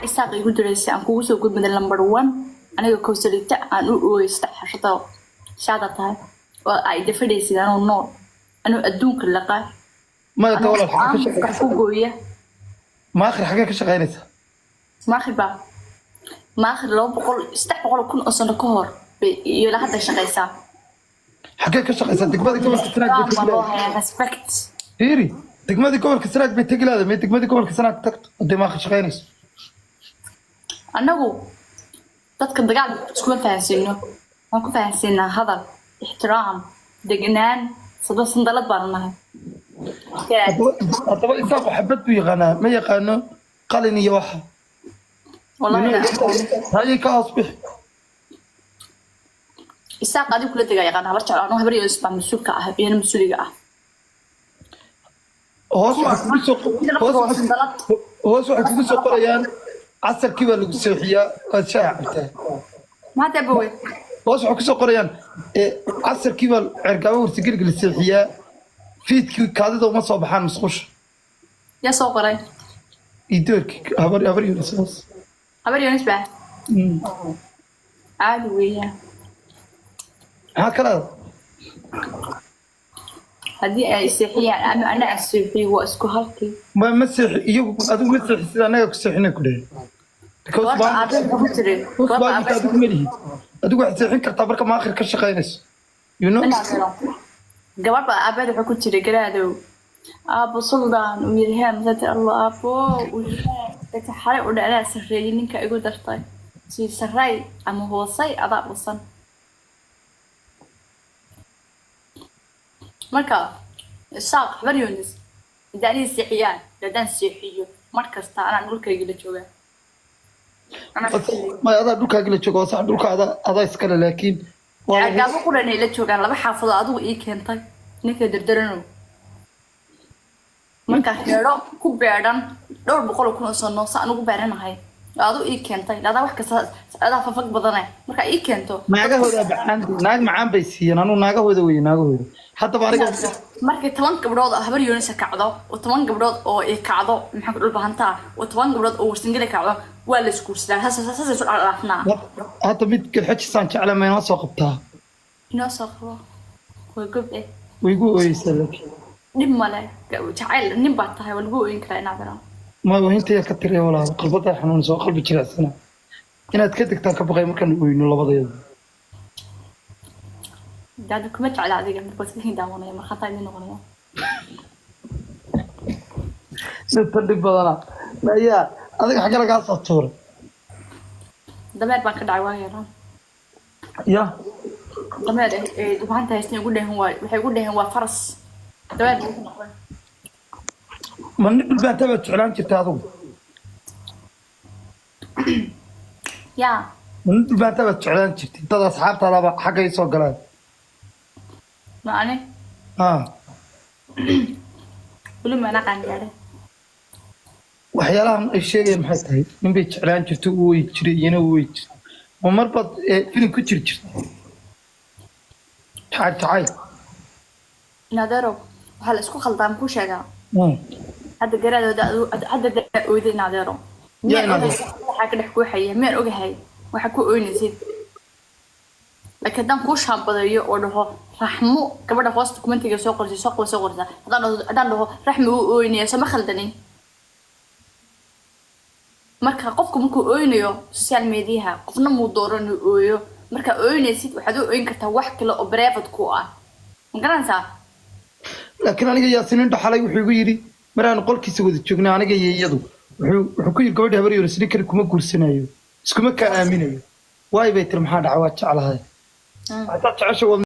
isaaq igu direysay aan kugu soo gudbay number 1 aniga kowsalita aan u ooysta xashada shaada tahay oo ay dafadaysid anoo nool anoo adduunka laqa ما تولى الحكي ku gooya ما آخر حاجة كشغالتها ma khiba ma akhir 200 kun oo sano ka hor iyo la hadda shaqaysaa حاجة كشغالتها دقمة كمان كسرات بتقول respect هيري دقمة كمان كسرات بتقول هذا ما دقمة كمان كسرات تقط قدام آخر شغالس anagu dadka dagaal isku fahansiino waan ku fahansiinaa hadal ixtiraam degnaan sabab sandalad baan nahay طبعا إنسان حبت بيغنى ما يقانو قالني واحد والله هاي كأصبح isaaq adigu kula dagay yaqaan habar jecel anoo habar iyo isbaan masuulka ah iyo masuuliga ah هو سو حكي سو قريان عسر كيف اللي سوحيا الشاعر ما تبوي هو سو حكي سو قريان عسر كيف العرقاوه ورتقل اللي سوحيا فيت كادو ما صباحان مسخوش يا صوقري يدورك هبر يونس habar iyo isbaa عادي ويا هكذا haddii ay seexiyaan ama ana seexiyo waa isku halkii ما مسح يو ادو مسح سيدا انا كسحنا كله gabadha aabay ku jiray gabadha adu malihi adu wax saxin kartaa marka ma akhir ka shaqeynayso you know gabadha aabay wuxuu ku jiray garaadow aabo suldaan u yiraahay masata allah aabo u yiraahay xaray u dhacay sareeyay ninka igu dartay si saray ama hoosay adaa busan marka isaaq habar yoonis idaani seexiyaan dadaan seexiyo markasta anaan dhulkayga la joogaa ما هذا دوكا قال جوجو صح دوكا هذا اسكله لكن gaabo quranay la joogaan laba xaafado adigu ii keentay ninka dardarano marka xeero ku beeran 200 kun oo sano saan ugu beeranahay adigu ii keentay dada wax kasta adaa fafag badanay marka ii keento naagahooda baxaan naag macaan bay siiyeen anu naagahooda weey naagahooda hadda baariga markay 10 gabdhood habar yoonis ka kacdo oo 10 gabdhood oo ay kacdo maxaa ku dhul bahantaa oo 10 gabdhood oo warsingal kacdo waa la isku sida hasaas soo dhaafnaa hadda mid kale xajisaan jecla ma inoo soo qabtaa inoo soo qabo way gobde way gu ooyeysaa nim male jacayl nin baa tahay walgu ooyin karaa inaad arag ما وهنتي كتري ولا قلبتها حنون سو قلب جلسنا إنها تكتك كبقي مكان وينو لبضيض دادو كما جعل هذه قبل بس هي داونا ما خطأ منه غنيا ستردق بدنا لا يا هذا حاجة لك على الصورة دمر بانك دعوة يا يا دمر دبان تهسني يقول له هو يقول له هو فرس دمر من البنت تبع تعلان جبت هذا يا من البنت تبع تعلان جبت انت اصحاب طلبة حاجة يسوق قلال معني ولو ما نقع نجاره waxyaalahan ay sheegayaan maxay tahay in bay jeclaan jirto uu way jiray iyana way jirtay oo marba filim ku jirto taay نادرو هل اسكو خلطان كو شيغا هذا قرادو هذا اويدي نادرو waxa ka dhex ku xayay meel ogahay waxa ku ooynaysid laakiin dan ku shaabadayo oo dhaho raxmo gabadha hoosta commentiga soo qortay hadaan dhaho raxmo uu ooynaya sama khaldanin marka qofku markuu ooynayo social media qofna muu dooran ooyo marka ooynaysid waxaad u ooyin kartaa wax kale oo private ku ah ma garanaysaa laakiin aniga yaasinin dhaxalay wuxuu igu yiri maraan qolkiisa wada joognaa aniga iyo iyadu wuxuu ku yiri gabadha habar yoonis ninkan kuma guursanayo iskuma ka aaminayo waay bay tir maxaa dhacay waa jeclahay